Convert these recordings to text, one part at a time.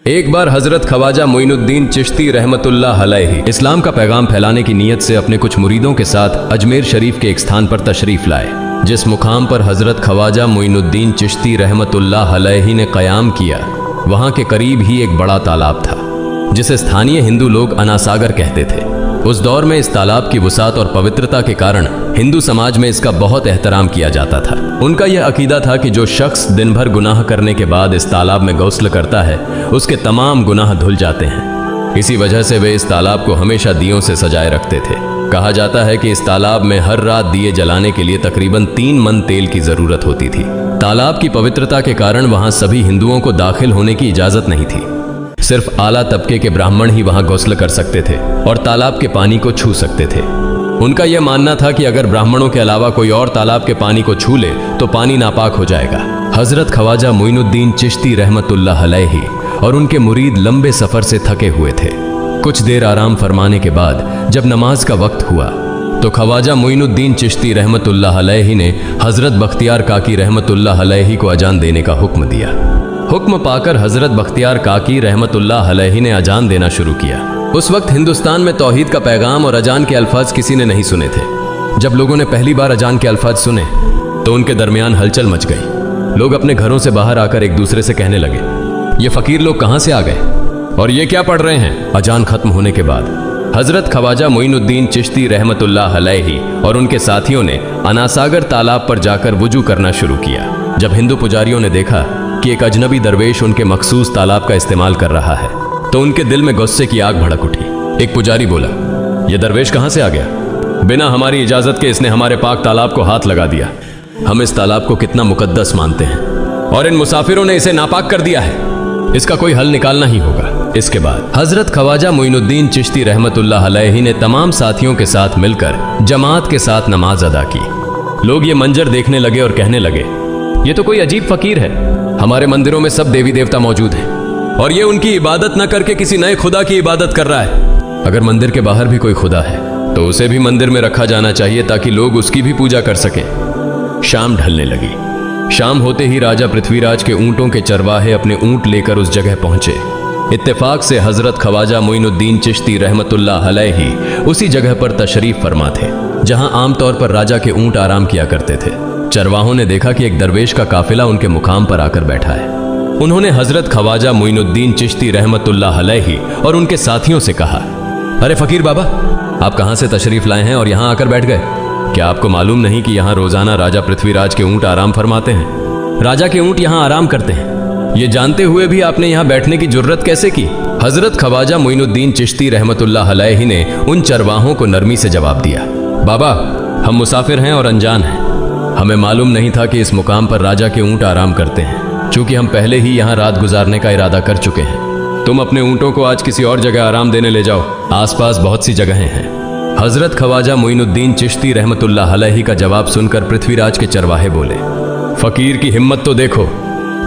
एक बार हजरत ख्वाजा मोइनुद्दीन चिश्ती रहमतुल्लाह अलैहि इस्लाम का पैगाम फैलाने की नीयत से अपने कुछ मुरीदों के साथ अजमेर शरीफ के एक स्थान पर तशरीफ लाए। जिस मुकाम पर हजरत ख्वाजा मोइनुद्दीन चिश्ती रहमतुल्लाह अलैहि ने क़याम किया, वहाँ के करीब ही एक बड़ा तालाब था जिसे स्थानीय हिंदू लोग अनासागर कहते थे। उस दौर में इस तालाब की वसात और पवित्रता के कारण हिंदू समाज में इसका बहुत एहतराम किया जाता था। उनका यह अकीदा था कि जो शख्स दिन भर गुनाह करने के बाद इस तालाब में गौस्ल करता है, उसके तमाम गुनाह धुल जाते हैं। इसी वजह से वे इस तालाब को हमेशा दियों से सजाए रखते थे। कहा जाता है कि इस तालाब में हर रात दिए जलाने के लिए तकरीबन 3 मन तेल की जरूरत होती थी। तालाब की पवित्रता के कारण वहाँ सभी हिंदुओं को दाखिल होने की इजाजत नहीं थी। सिर्फ आला तबके के ब्राह्मण ही वहां गौस्ल कर सकते थे और तालाब के पानी को छू सकते थे। उनका यह मानना था कि अगर ब्राह्मणों के अलावा कोई और तालाब के पानी को छू ले तो पानी नापाक हो जाएगा। हजरत ख्वाजा मोइनुद्दीन चिश्ती रहमतुल्लाह अलैहि और उनके मुरीद लंबे सफर से थके हुए थे। कुछ देर आराम फरमाने के बाद जब नमाज का वक्त हुआ तो ख्वाजा मोइनुद्दीन चिश्ती रहमतुल्लाह अलैहि ने हजरत बख्तियार काकी रहमतुल्लाह अलैहि को अजान देने का हुक्म दिया। हुक्म पाकर हजरत बख्तियार काकी रहमतुल्लाह अलैहि ने अजान देना शुरू किया। उस वक्त हिंदुस्तान में तौहीद का पैगाम और अजान के अल्फाज किसी ने नहीं सुने थे। जब लोगों ने पहली बार अजान के अल्फाज सुने तो उनके दरमियान हलचल मच गई। लोग अपने घरों से बाहर आकर एक दूसरे से कहने लगे, ये फकीर लोग कहाँ से आ गए और ये क्या पढ़ रहे हैं। अजान खत्म होने के बाद हजरत ख्वाजा मोइनुद्दीन चिश्ती रहमतुल्लाह अलैहि और उनके साथियों ने अनासागर तालाब पर जाकर वुजू करना शुरू किया। जब हिंदू पुजारियों ने देखा कि एक अजनबी दरवेश उनके मखसूस तालाब का इस्तेमाल कर रहा है तो उनके दिल में गुस्से की आग भड़क उठी। एक पुजारी बोला, यह दरवेश कहां से आ गया? बिना हमारी इजाजत के इसने हमारे पाक तालाब को हाथ लगा दिया। हम इस तालाब को कितना मुकद्दस मानते हैं और इन मुसाफिरों ने इसे नापाक कर दिया है। इसका कोई हल निकालना ही होगा। इसके बाद हजरत ख्वाजा मोइनुद्दीन चिश्ती रहमतुल्लाह अलैहि ने तमाम साथियों के साथ मिलकर जमात के साथ नमाज अदा की। लोग ये मंजर देखने लगे और कहने लगे, ये तो कोई अजीब फकीर है। हमारे मंदिरों में सब देवी देवता मौजूद हैं और ये उनकी इबादत न करके किसी नए खुदा की इबादत कर रहा है। अगर मंदिर के बाहर भी कोई खुदा है तो उसे भी मंदिर में रखा जाना चाहिए ताकि लोग उसकी भी पूजा कर सकें। शाम ढलने लगी। शाम होते ही राजा पृथ्वीराज के ऊंटों के चरवाहे अपने ऊंट लेकर उस जगह पहुंचे। इत्तेफाक से हजरत ख्वाजा मोइनुद्दीन चिश्ती रहमतुल्लाह अलैहि उसी जगह पर तशरीफ फरमा थे जहां आमतौर पर राजा के ऊंट आराम किया करते थे। चरवाहों ने देखा कि एक दरवेश का काफिला उनके मुकाम पर आकर बैठा है। उन्होंने हजरत ख्वाजा मोइनुद्दीन चिश्ती रहमतुल्लाह अलैहि और उनके साथियों से कहा, अरे फकीर बाबा, आप कहां से तशरीफ लाए हैं और यहां आकर बैठ गए? क्या आपको मालूम नहीं कि यहां रोजाना राजा पृथ्वीराज के ऊंट आराम फरमाते हैं? राजा के ऊंट यहां आराम करते हैं। ये जानते हुए भी आपने यहां बैठने की जुर्रत कैसे की? हजरत ख्वाजा मोइनुद्दीन चिश्ती रहमतुल्लाह अलैहि ने उन चरवाहों को नरमी से जवाब दिया, बाबा, हम मुसाफिर हैं और अनजान हैं। हमें मालूम नहीं था कि इस मुकाम पर राजा के ऊंट आराम करते हैं। चूंकि हम पहले ही यहाँ रात गुजारने का इरादा कर चुके हैं। तुम अपने ऊंटों को आज किसी और जगह आराम देने ले जाओ। आसपास बहुत सी जगहें हैं। हजरत ख्वाजा मोइनुद्दीन चिश्ती रहमतुल्लाह अलैहि का जवाब सुनकर पृथ्वीराज के चरवाहे बोले, फकीर की हिम्मत तो देखो,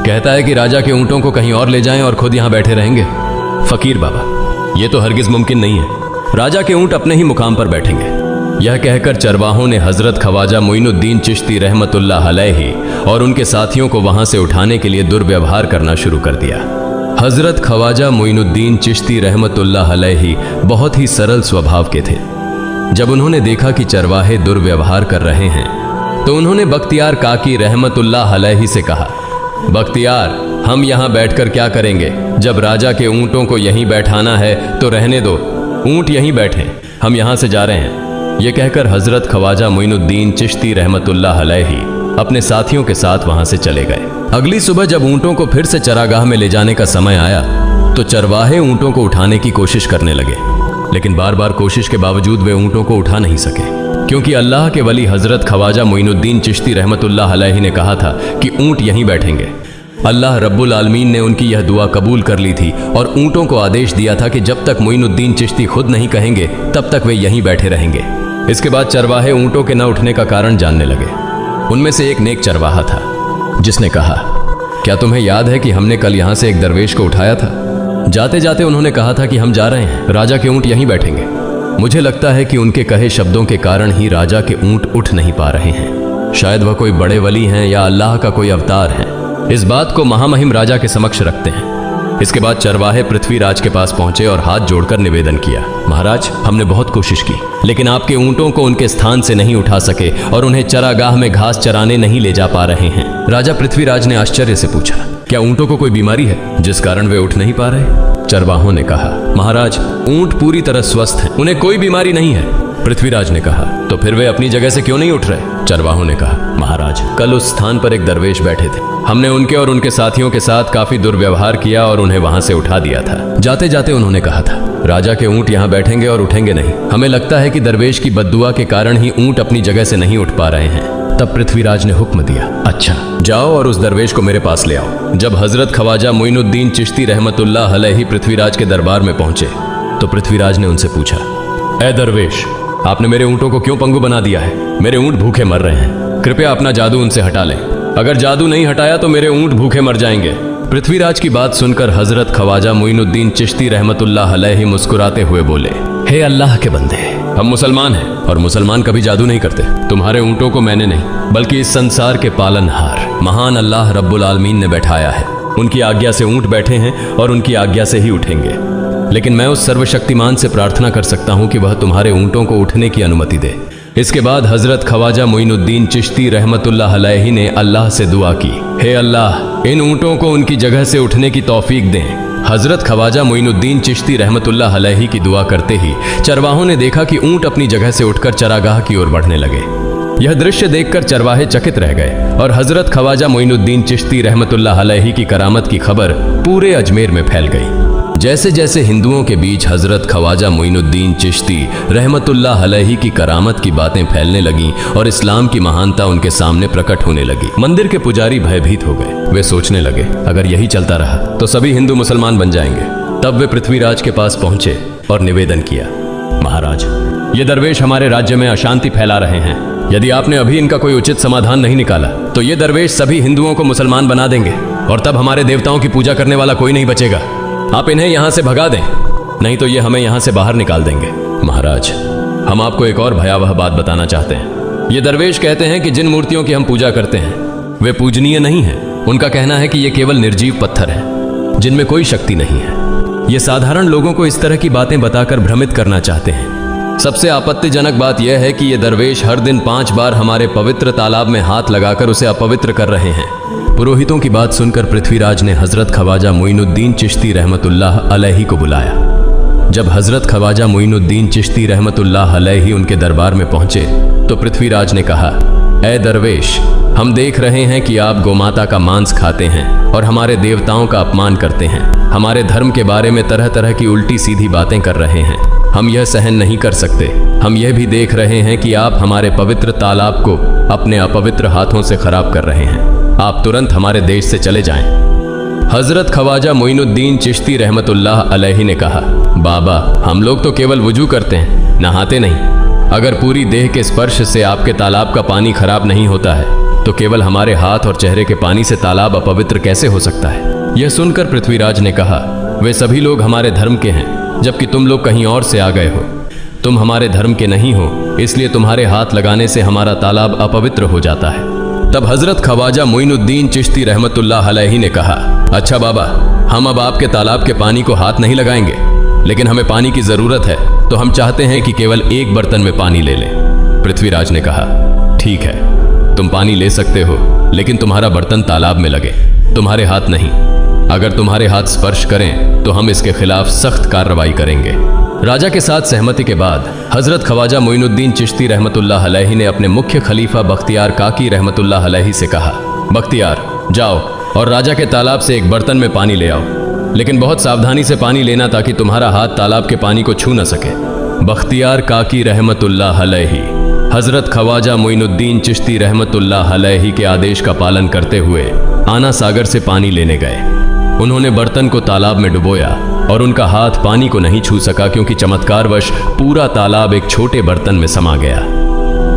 कहता है कि राजा के ऊंटों को कहीं और ले जाएं और खुद यहाँ बैठे रहेंगे। फकीर बाबा, ये तो हरगिज मुमकिन नहीं है। राजा के ऊंट अपने ही मुकाम पर बैठेंगे। यह कहकर चरवाहों ने हजरत ख्वाजा मोइनुद्दीन चिश्ती रहमतुल्लाह अलैहि और उनके साथियों को वहां से उठाने के लिए दुर्व्यवहार करना शुरू कर दिया। हजरत ख्वाजा मोइनुद्दीन चिश्ती रहमतुल्लाह अलैहि बहुत ही सरल स्वभाव के थे। जब उन्होंने देखा कि चरवाहे दुर्व्यवहार कर रहे हैं तो उन्होंने बख्तियार काकी रहमतुल्लाह अलैहि से कहा, बख्तियार, हम यहाँ बैठकर क्या करेंगे? जब राजा के ऊंटों को यहीं बैठाना है तो रहने दो, ऊंट यहीं बैठे, हम यहाँ से जा रहे हैं। यह कहकर हजरत ख्वाजा मोइनुद्दीन चिश्ती रहमतुल्लाह अलैहि अपने साथियों के साथ वहां से चले गए। अगली सुबह जब ऊंटों को फिर से चरागाह में ले जाने का समय आया तो चरवाहे ऊंटों को उठाने की कोशिश करने लगे, लेकिन बार बार कोशिश के बावजूद वे ऊंटों को उठा नहीं सके, क्योंकि अल्लाह के वली हजरत ख्वाजा मोइनुद्दीन चिश्ती रहमतुल्लाह अलैहि ने कहा था कि ऊंट यहीं बैठेंगे। अल्लाह रब्बुल आलमीन ने उनकी यह दुआ कबूल कर ली थी और ऊंटों को आदेश दिया था कि जब तक मोइनुद्दीन चिश्ती खुद नहीं कहेंगे तब तक वे यहीं बैठे रहेंगे। इसके बाद चरवाहे ऊंटों के न उठने का कारण जानने लगे। उनमें से एक नेक चरवाहा था जिसने कहा, क्या तुम्हें याद है कि हमने कल यहाँ से एक दरवेश को उठाया था? जाते जाते उन्होंने कहा था कि हम जा रहे हैं, राजा के ऊंट यहीं बैठेंगे। मुझे लगता है कि उनके कहे शब्दों के कारण ही राजा के ऊंट उठ नहीं पा रहे हैं। शायद वह कोई बड़े वली हैं या अल्लाह का कोई अवतार है। इस बात को महामहिम राजा के समक्ष रखते हैं। इसके बाद चरवाहे पृथ्वीराज के पास पहुंचे और हाथ जोड़कर निवेदन किया, महाराज, हमने बहुत कोशिश की, लेकिन आपके ऊंटों को उनके स्थान से नहीं उठा सके और उन्हें चरागाह में घास चराने नहीं ले जा पा रहे हैं। राजा पृथ्वीराज ने आश्चर्य से पूछा, क्या ऊंटों को कोई बीमारी है जिस कारण वे उठ नहीं पा रहे? चरवाहों ने कहा, महाराज, ऊंट पूरी तरह स्वस्थ हैं, उन्हें कोई बीमारी नहीं है। पृथ्वीराज ने कहा, तो फिर वे अपनी जगह से क्यों नहीं उठ रहे? चरवाहों ने कहा, महाराज, कल उस स्थान पर एक दरवेश बैठे थे, हमने उनके और उनके साथियों के साथ काफी दुर्व्यवहार किया और उन्हें वहां से उठा दिया था। जाते जाते उन्होंने कहा था, राजा के ऊंट यहाँ बैठेंगे और उठेंगे नहीं। हमें लगता है कि दरवेश की बद्दुआ के कारण ही ऊंट अपनी जगह से नहीं उठ पा रहे हैं। तब पृथ्वीराज ने हुक्म दिया, अच्छा, जाओ और उस दरवेश को मेरे पास ले आओ। जब हजरत ख्वाजा मोइनुद्दीन चिश्ती रहमतुल्लाह अलैहि पृथ्वीराज के दरबार में पहुंचे तो पृथ्वीराज ने उनसे पूछा, ए दरवेश, आपने मेरे ऊंटों को क्यों पंगु बना दिया है? मेरे ऊंट भूखे मर रहे हैं, कृपया अपना जादू उनसे हटा लें। अगर जादू नहीं हटाया तो मेरे ऊंट भूखे मर जाएंगे। पृथ्वीराज की बात सुनकर हजरत ख्वाजा मोइनुद्दीन चिश्ती रहमतुल्लाह अलैहि मुस्कुराते हुए बोले, हे अल्लाह के बंदे, हम मुसलमान हैं और मुसलमान कभी जादू नहीं करते। तुम्हारे ऊंटों को मैंने नहीं बल्कि इस संसार के पालनहार महान अल्लाह रब्बुल आलमीन ने बैठाया है। उनकी आज्ञा से ऊंट बैठे हैं और उनकी आज्ञा से ही उठेंगे। लेकिन मैं उस सर्वशक्तिमान से प्रार्थना कर सकता हूं कि वह तुम्हारे ऊंटों को उठने की अनुमति दे। इसके बाद हजरत ख्वाजा मोइनुद्दीन चिश्ती रहमतुल्लाह अलैहि ने अल्लाह से दुआ की, हे अल्लाह, इन ऊंटों को उनकी जगह से उठने की तौफीक दें। हजरत ख्वाजा मोइनुद्दीन चिश्ती रहमतुल्लाह अलैहि की दुआ करते ही चरवाहों ने देखा कि ऊंट अपनी जगह से उठकर चरागाह की ओर बढ़ने लगे। यह दृश्य देखकर चरवाहे चकित रह गए और हजरत ख्वाजा मोइनुद्दीन चिश्ती रहमतुल्लाह अलैहि की करामत की खबर पूरे अजमेर में फैल गई। जैसे जैसे हिंदुओं के बीच हजरत ख्वाजा मोइनुद्दीन चिश्ती रहमतुल्लाह अलैहि की करामत की बातें फैलने लगीं और इस्लाम की महानता उनके सामने प्रकट होने लगी, मंदिर के पुजारी भयभीत हो गए। वे सोचने लगे, अगर यही चलता रहा तो सभी हिंदू मुसलमान बन जाएंगे। तब वे पृथ्वीराज के पास पहुंचे और निवेदन किया, महाराज, ये दरवेश हमारे राज्य में अशांति फैला रहे हैं। यदि आपने अभी इनका कोई उचित समाधान नहीं निकाला तो ये दरवेश सभी हिंदुओं को मुसलमान बना देंगे और तब हमारे देवताओं की पूजा करने वाला कोई नहीं बचेगा। आप इन्हें यहां से भगा दें, नहीं तो ये हमें यहां से बाहर निकाल देंगे। महाराज, हम आपको एक और भयावह बात बताना चाहते हैं। ये दरवेश कहते हैं कि जिन मूर्तियों की हम पूजा करते हैं वे पूजनीय नहीं है। उनका कहना है कि ये केवल निर्जीव पत्थर है जिनमें कोई शक्ति नहीं है। ये साधारण लोगों को इस तरह की बातें बताकर भ्रमित करना चाहते हैं। सबसे आपत्तिजनक बात यह है कि ये दरवेश हर दिन 5 बार हमारे पवित्र तालाब में हाथ लगाकर उसे अपवित्र कर रहे हैं। पुरोहितों की बात सुनकर पृथ्वीराज ने हजरत ख्वाजा मोइनुद्दीन चिश्ती रहमतुल्लाह अलैहि को बुलाया। जब हजरत ख्वाजा मोइनुद्दीन चिश्ती रहमतुल्लाह अलैहि उनके दरबार में पहुंचे तो पृथ्वीराज ने कहा, ए दरवेश, हम देख रहे हैं कि आप गोमाता का मांस खाते हैं और हमारे देवताओं का अपमान करते हैं। हमारे धर्म के बारे में तरह तरह की उल्टी सीधी बातें कर रहे हैं। हम यह सहन नहीं कर सकते। हम यह भी देख रहे हैं कि आप हमारे पवित्र तालाब को अपने अपवित्र हाथों से खराब कर रहे हैं। आप तुरंत हमारे देश से चले जाएं। हजरत ख्वाजा मोइनुद्दीन चिश्ती रहमतुल्लाह अलैहि ने कहा, बाबा, हम लोग तो केवल वुजू करते हैं, नहाते नहीं। अगर पूरी देह के स्पर्श से आपके तालाब का पानी खराब नहीं होता है तो केवल हमारे हाथ और चेहरे के पानी से तालाब अपवित्र कैसे हो सकता है? यह सुनकर पृथ्वीराज ने कहा, वे सभी लोग हमारे धर्म के हैं, जबकि तुम लोग कहीं और से आ गए हो। तुम हमारे धर्म के नहीं हो, इसलिए तुम्हारे हाथ लगाने से हमारा तालाब अपवित्र हो जाता है। तब हजरत ख्वाजा मोइनुद्दीन चिश्ती रहमतुल्लाह अलैहि ने कहा, अच्छा बाबा, हम अब आपके तालाब के पानी को हाथ नहीं लगाएंगे, लेकिन हमें पानी की जरूरत है तो हम चाहते हैं कि केवल एक बर्तन में पानी ले लें। पृथ्वीराज ने कहा, ठीक है, तुम पानी ले सकते हो, लेकिन तुम्हारा बर्तन तालाब में लगे, तुम्हारे हाथ नहीं। अगर तुम्हारे हाथ स्पर्श करें तो हम इसके खिलाफ सख्त कार्रवाई करेंगे। राजा के साथ सहमति के बाद हजरत ख्वाजा मोइनुद्दीन चिश्ती रहमतुल्लाह अलैहि ने अपने मुख्य खलीफा बख्तियार काकी रहमतुल्लाह अलैहि से कहा, बख्तियार, जाओ और राजा के तालाब से एक बर्तन में पानी ले आओ, लेकिन बहुत सावधानी से पानी लेना ताकि तुम्हारा हाथ तालाब के पानी को छू न सके। बख्तियार काकी रहमतुल्लाह अलैहि हजरत ख्वाजा मोइनुद्दीन चिश्ती रहमतुल्लाह अलैहि के आदेश का पालन करते हुए आना सागर से पानी लेने गए। उन्होंने बर्तन को तालाब में डुबोया और उनका हाथ पानी को नहीं छू सका क्योंकि चमत्कारवश पूरा तालाब एक छोटे बर्तन में समा गया।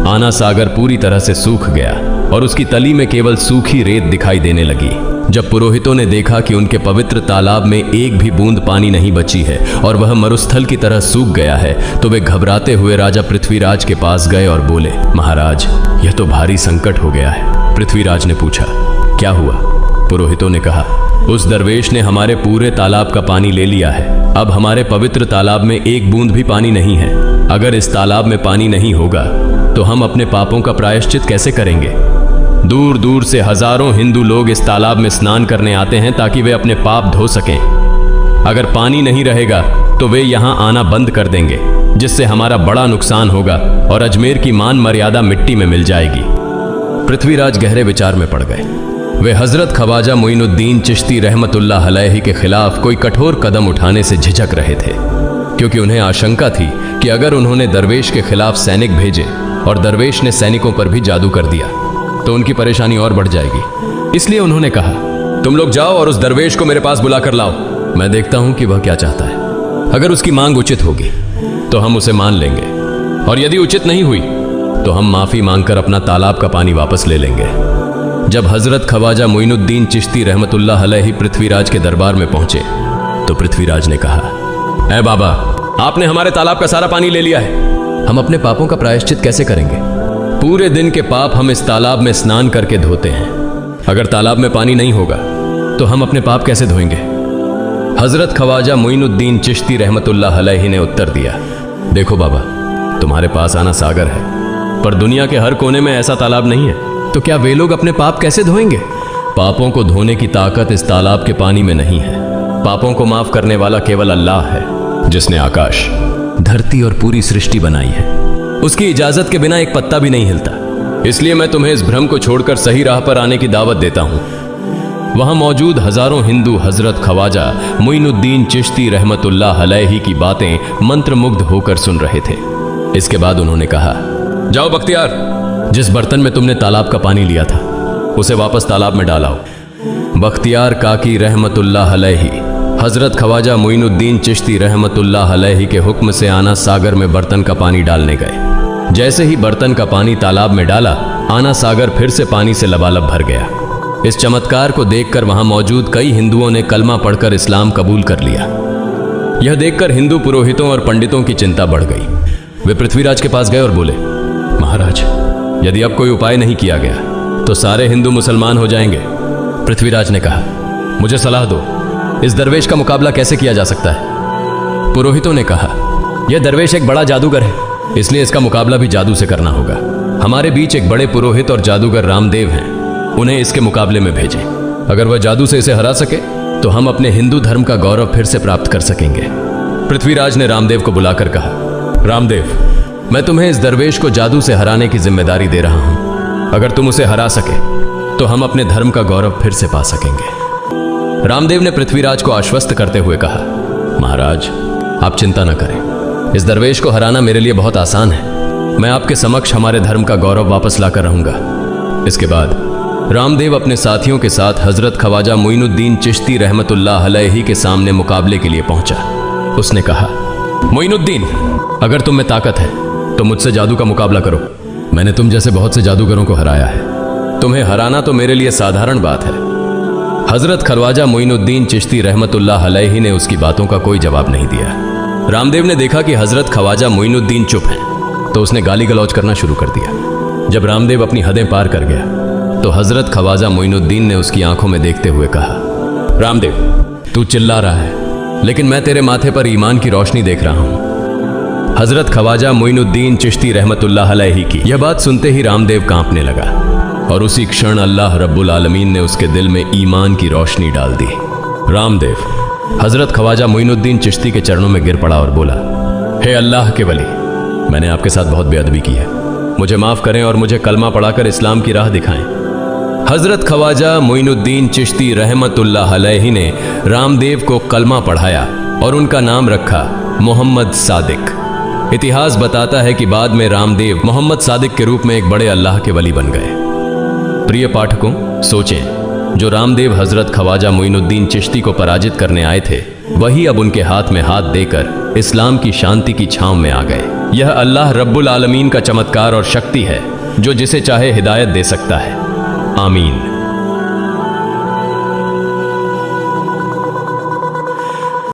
आना सागर पूरी तरह से सूख गया और उसकी तली में केवल सूखी रेत दिखाई देने लगी। जब पुरोहितों ने देखा कि उनके पवित्र तालाब में एक भी बूंद पानी नहीं बची है और वह मरुस्थल की तरह सूख गया है तो वे घबराते हुए राजा पृथ्वीराज के पास गए और बोले, महाराज, यह तो भारी संकट हो गया है। पृथ्वीराज ने पूछा, क्या हुआ? पुरोहितों ने कहा, उस दरवेश ने हमारे पूरे तालाब का पानी ले लिया है। अब हमारे पवित्र तालाब में एक बूंद भी पानी नहीं है। अगर इस तालाब में पानी नहीं होगा तो हम अपने पापों का प्रायश्चित कैसे करेंगे? दूर दूर से हजारों हिंदू लोग इस तालाब में स्नान करने आते हैं ताकि वे अपने पाप धो सकें। अगर पानी नहीं रहेगा तो वे यहाँ आना बंद कर देंगे, जिससे हमारा बड़ा नुकसान होगा और अजमेर की मान मर्यादा मिट्टी में मिल जाएगी। पृथ्वीराज गहरे विचार में पड़ गए। वे हजरत ख्वाजा मोइनुद्दीन चिश्ती रहमतुल्लाह अलैहि के खिलाफ कोई कठोर कदम उठाने से झिझक रहे थे, क्योंकि उन्हें आशंका थी कि अगर उन्होंने दरवेश के खिलाफ सैनिक भेजे और दरवेश ने सैनिकों पर भी जादू कर दिया तो उनकी परेशानी और बढ़ जाएगी। इसलिए उन्होंने कहा, तुम लोग जाओ और उस दरवेश को मेरे पास बुला कर लाओ। मैं देखता हूं कि वह क्या चाहता है। अगर उसकी मांग उचित होगी तो हम उसे मान लेंगे, और यदि उचित नहीं हुई तो हम माफी मांगकर अपना तालाब का पानी वापस ले लेंगे। जब हजरत ख्वाजा मोइनुद्दीन चिश्ती रहमतुल्लाह अलैहि पृथ्वीराज के दरबार में पहुंचे तो पृथ्वीराज ने कहा, ऐ बाबा, आपने हमारे तालाब का सारा पानी ले लिया है। हम अपने पापों का प्रायश्चित कैसे करेंगे? पूरे दिन के पाप हम इस तालाब में स्नान करके धोते हैं। अगर तालाब में पानी नहीं होगा तो हम अपने पाप कैसे धोएंगे? हजरत ख्वाजा मोइनुद्दीन चिश्ती रहमतुल्लाह अलैहि ने उत्तर दिया, देखो बाबा, तुम्हारे पास आना सागर है, पर दुनिया के हर कोने में ऐसा तालाब नहीं है, तो क्या वे लोग अपने पाप कैसे धोएंगे? पापों को धोने की ताकत इस तालाब के पानी में नहीं है। पापों को माफ करने वाला केवल अल्लाह है, जिसने आकाश, धरती और पूरी सृष्टि बनाई है। उसकी इजाजत के बिना एक पत्ता भी नहीं हिलता। इसलिए मैं तुम्हें इस भ्रम को छोड़कर सही राह पर आने की दावत देता हूं। वहां मौजूद हजारों हिंदू हजरत ख्वाजा मोइनुद्दीन चिश्ती रहमतुल्लाह अलैहि की बातें मंत्रमुग्ध होकर सुन रहे थे। इसके बाद उन्होंने कहा, जाओ बख्तियार, जिस बर्तन में तुमने तालाब का पानी लिया था उसे वापस तालाब में डालाओ। बख्तियार काकी रहमतुल्लाह अलैहि हजरत ख्वाजा मोइनुद्दीन चिश्ती रहमतुल्लाह अलैहि के हुक्म से आना सागर में बर्तन का पानी डालने गए। जैसे ही बर्तन का पानी तालाब में डाला, आना सागर फिर से पानी से लबालब भर गया। इस चमत्कार को देखकर वहां मौजूद कई हिंदुओं ने कलमा पढ़कर इस्लाम कबूल कर लिया। यह देखकर हिंदू पुरोहितों और पंडितों की चिंता बढ़ गई। वे पृथ्वीराज के पास गए और बोले, महाराज, यदि अब कोई उपाय नहीं किया गया तो सारे हिंदू मुसलमान हो जाएंगे। पृथ्वीराज ने कहा, मुझे सलाह दो, इस दरवेश का मुकाबला कैसे किया जा सकता है? पुरोहितों ने कहा, यह दरवेश एक बड़ा जादूगर है, इसलिए इसका मुकाबला भी जादू से करना होगा। हमारे बीच एक बड़े पुरोहित और जादूगर रामदेव हैं, उन्हें इसके मुकाबले में भेजें। अगर वह जादू से इसे हरा सके तो हम अपने हिंदू धर्म का गौरव फिर से प्राप्त कर सकेंगे। पृथ्वीराज ने रामदेव को बुलाकर कहा, रामदेव, मैं तुम्हें इस दरवेश को जादू से हराने की जिम्मेदारी दे रहा हूं। अगर तुम उसे हरा सके तो हम अपने धर्म का गौरव फिर से पा सकेंगे। रामदेव ने पृथ्वीराज को आश्वस्त करते हुए कहा, महाराज, आप चिंता न करें, इस दरवेश को हराना मेरे लिए बहुत आसान है। मैं आपके समक्ष हमारे धर्म का गौरव वापस लाकर रहूंगा। इसके बाद रामदेव अपने साथियों के साथ हजरत ख्वाजा मोइनुद्दीन चिश्ती रहमतुल्लाह अलैहि के सामने मुकाबले के लिए पहुंचा। उसने कहा, मोइनुद्दीन, अगर तुम में ताकत है तो मुझसे जादू का मुकाबला करो। मैंने तुम जैसे बहुत से जादूगरों को हराया है। तुम्हें हराना तो मेरे लिए साधारण बात है। हजरत ख्वाजा मोइनुद्दीन चिश्ती रहमतुल्लाह अलैहि ने उसकी बातों का कोई जवाब नहीं दिया। रामदेव ने देखा कि हजरत ख्वाजा मोइनुद्दीन चुप हैं, तो उसने गाली गलौज करना शुरू कर दिया। जब रामदेव अपनी हदें पार कर गया तो हजरत ख्वाजा मोइनुद्दीन ने उसकी आंखों में देखते हुए कहा, रामदेव, तू चिल्ला रहा है, लेकिन मैं तेरे माथे पर ईमान की रोशनी देख रहा हूं। हजरत ख्वाजा मोइनुद्दीन चिश्ती रहमतुल्लाह अलैहि की यह बात सुनते ही रामदेव कांपने लगा, और उसी क्षण अल्लाह रब्बुल आलमीन ने उसके दिल में ईमान की रोशनी डाल दी। रामदेव हजरत ख्वाजा मोइनुद्दीन चिश्ती के चरणों में गिर पड़ा और बोला, हे अल्लाह के वली, मैंने आपके साथ बहुत बेअदबी की है, मुझे माफ करें और मुझे कलमा पढ़ाकर इस्लाम की राह दिखाएं। हजरत ख्वाजा मोइनुद्दीन चिश्ती रहमतुल्लाह अलैहि ने रामदेव को कलमा पढ़ाया और उनका नाम रखा मोहम्मद सादिक। इतिहास बताता है कि बाद में रामदेव मोहम्मद सादिक के रूप में एक बड़े अल्लाह के वली बन गए। प्रिय पाठकों, सोचें, जो रामदेव हजरत ख्वाजा मोइनुद्दीन चिश्ती को पराजित करने आए थे, वही अब उनके हाथ में हाथ देकर इस्लाम की शांति की छांव में आ गए। यह अल्लाह रब्बुल आलमीन का चमत्कार और शक्ति है, जो जिसे चाहे हिदायत दे सकता है। आमीन।